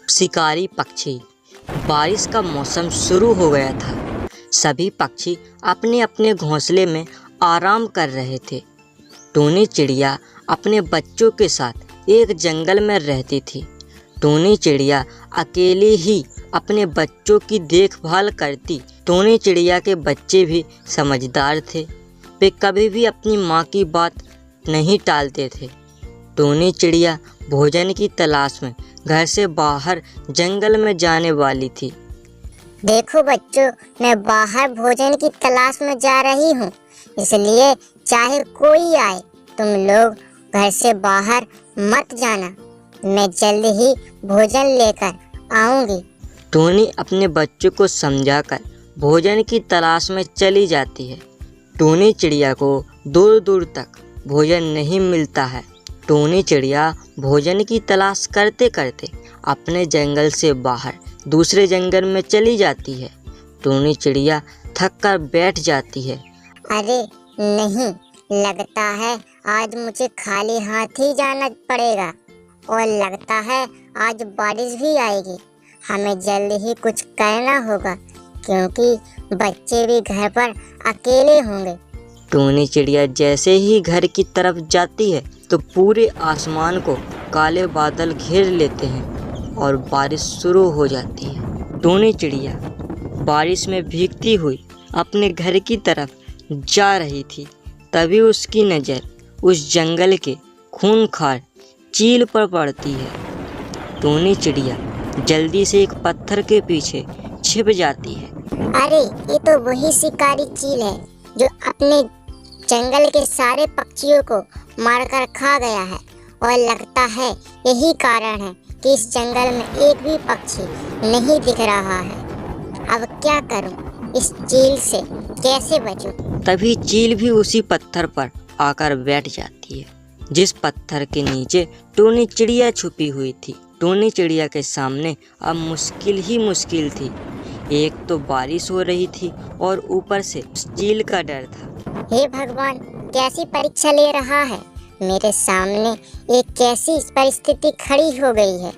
शिकारी पक्षी। बारिश का मौसम शुरू हो गया था। सभी पक्षी अपने अपने घोंसले में आराम कर रहे थे। टूनी चिड़िया अपने बच्चों के साथ एक जंगल में रहती थी। टूनी चिड़िया अकेली ही अपने बच्चों की देखभाल करती। टूनी चिड़िया के बच्चे भी समझदार थे। वे कभी भी अपनी माँ की बात नहीं टालते थे। टूनी चिड़िया भोजन की तलाश में घर से बाहर जंगल में जाने वाली थी। देखो बच्चों, मैं बाहर भोजन की तलाश में जा रही हूँ, इसलिए चाहे कोई आए तुम लोग घर से बाहर मत जाना। मैं जल्द ही भोजन लेकर आऊंगी। टूनी अपने बच्चों को समझाकर भोजन की तलाश में चली जाती है। टूनी चिड़िया को दूर दूर तक भोजन नहीं मिलता है। टूनी चिड़िया भोजन की तलाश करते करते अपने जंगल से बाहर दूसरे जंगल में चली जाती है। टूनी चिड़िया थक कर बैठ जाती है। अरे नहीं, लगता है आज मुझे खाली हाथ ही जाना पड़ेगा और लगता है आज बारिश भी आएगी। हमें जल्द ही कुछ करना होगा क्योंकि बच्चे भी घर पर अकेले होंगे। टूनी चिड़िया जैसे ही घर की तरफ जाती है तो पूरे आसमान को काले बादल घेर लेते हैं और बारिश शुरू हो जाती है। टूनी चिड़िया बारिश में भीगती हुई अपने घर की तरफ जा रही थी। तभी उसकी नज़र उस जंगल के खूंखार चील पर पड़ती है। टूनी चिड़िया जल्दी से एक पत्थर के पीछे छिप जाती है। अरे ये तो वही शिकारी चील है जो अपने जंगल के सारे पक्षियों को मारकर खा गया है और लगता है यही कारण है कि इस जंगल में एक भी पक्षी नहीं दिख रहा है। अब क्या करूं? इस चील से कैसे बचूं? तभी चील भी उसी पत्थर पर आकर बैठ जाती है जिस पत्थर के नीचे टूनी चिड़िया छुपी हुई थी। टूनी चिड़िया के सामने अब मुश्किल ही मुश्किल थी। एक तो बारिश हो रही थी और ऊपर से चील का डर था। हे भगवान, कैसी परीक्षा ले रहा है? मेरे सामने एक कैसी परिस्थिति खड़ी हो गई है।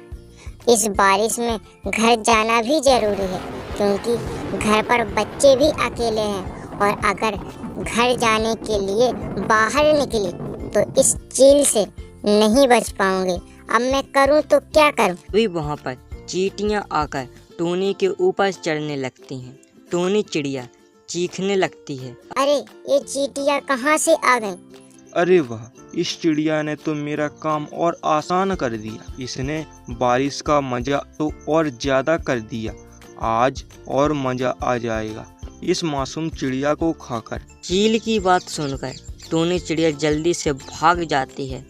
इस बारिश में घर जाना भी जरूरी है क्योंकि घर पर बच्चे भी अकेले हैं और अगर घर जाने के लिए बाहर निकली तो इस चील से नहीं बच पाऊंगी। अब मैं करूं तो क्या करूं? अभी वहाँ पर चींटियाँ आकर टूनी के ऊपर चढ़ने लगती हैं। टूनी चिड़िया चीखने लगती है। अरे ये चींटियाँ कहाँ से आ गईं? अरे वाह, इस चिड़िया ने तो मेरा काम और आसान कर दिया। इसने बारिश का मजा तो और ज्यादा कर दिया। आज और मजा आ जाएगा इस मासूम चिड़िया को खाकर। चील की बात सुनकर टूनी चिड़िया जल्दी से भाग जाती है।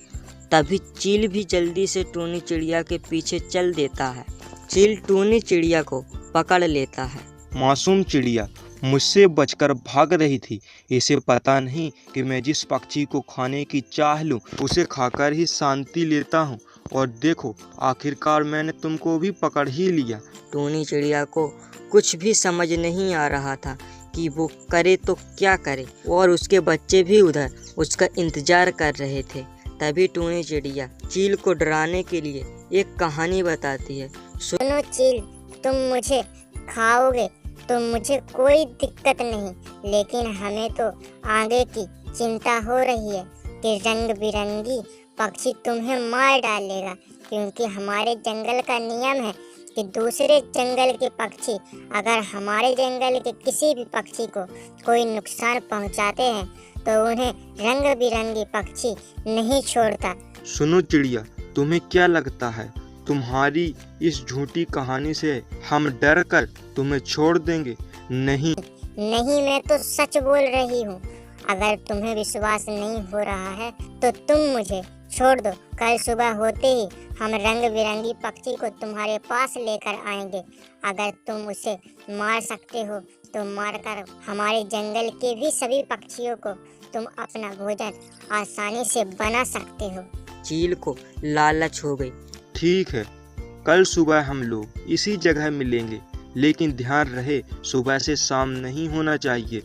तभी चील भी जल्दी से टूनी चिड़िया के पीछे चल देता है। चील टूनी चिड़िया को पकड़ लेता है। मासूम चिड़िया मुझसे बचकर भाग रही थी। इसे पता नहीं कि मैं जिस पक्षी को खाने की चाह लूं उसे खाकर ही शांति लेता हूं। और देखो, आखिरकार मैंने तुमको भी पकड़ ही लिया। टूनी चिड़िया को कुछ भी समझ नहीं आ रहा था कि वो करे तो क्या करे और उसके बच्चे भी उधर उसका इंतजार कर रहे थे। तभी टूनी चिड़िया चील को डराने के लिए एक कहानी बताती है। सुनो चील, तुम मुझे खाओगे तो मुझे कोई दिक्कत नहीं, लेकिन हमें तो आगे की चिंता हो रही है कि रंग बिरंगी पक्षी तुम्हें मार डालेगा क्योंकि हमारे जंगल का नियम है कि दूसरे जंगल के पक्षी अगर हमारे जंगल के किसी भी पक्षी को कोई नुकसान पहुंचाते हैं तो उन्हें रंग बिरंगी पक्षी नहीं छोड़ता। सुनो चिड़िया, तुम्हें क्या लगता है तुम्हारी इस झूठी कहानी से हम डर कर तुम्हें छोड़ देंगे? नहीं, मैं तो सच बोल रही हूँ। अगर तुम्हें विश्वास नहीं हो रहा है तो तुम मुझे छोड़ दो। कल सुबह होते ही हम रंग बिरंगी पक्षी को तुम्हारे पास लेकर आएंगे। अगर तुम उसे मार सकते हो तो मारकर हमारे जंगल के भी सभी पक्षियों को तुम अपना भोजन आसानी से बना सकते हो। चील को लालच हो गई। ठीक है, कल सुबह हम लोग इसी जगह मिलेंगे, लेकिन ध्यान रहे सुबह से शाम नहीं होना चाहिए।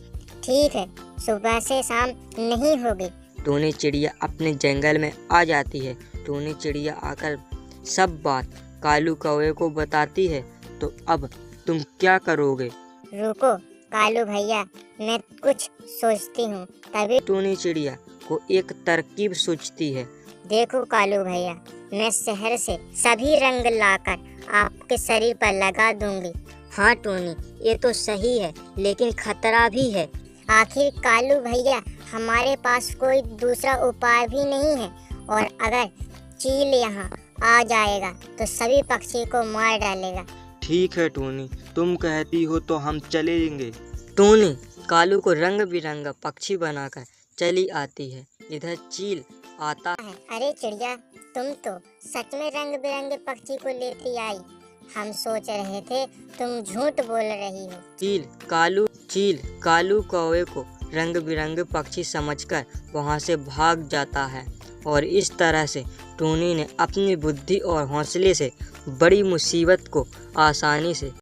ठीक है, सुबह से शाम नहीं होगी। टूनी चिड़िया अपने जंगल में आ जाती है। टूनी चिड़िया आकर सब बात कालू कौवे को बताती है तो अब तुम क्या करोगे? रुको कालू भैया, मैं कुछ सोचती हूँ। तभी टूनी चिड़िया को एक तरकीब सोचती है। देखो कालू भैया, मैं शहर से सभी रंग लाकर आपके शरीर पर लगा दूंगी। हाँ टोनी, ये तो सही है, लेकिन खतरा भी है। आखिर कालू भैया, हमारे पास कोई दूसरा उपाय भी नहीं है, और अगर चील यहाँ आ जाएगा तो सभी पक्षी को मार डालेगा। ठीक है टूनी, तुम कहती हो तो हम चलेंगे। टूनी कालू को रंग बिरंगा पक्षी बनाकर चली आती है। इधर चील आता है। अरे चिड़िया, तुम तो सच में रंग बिरंगे पक्षी को लेती आई। हम सोच रहे थे तुम झूठ बोल रही हो। चील कालू कौवे को रंग बिरंगे पक्षी समझकर वहां से भाग जाता है, और इस तरह से टूनी ने अपनी बुद्धि और हौसले से बड़ी मुसीबत को आसानी से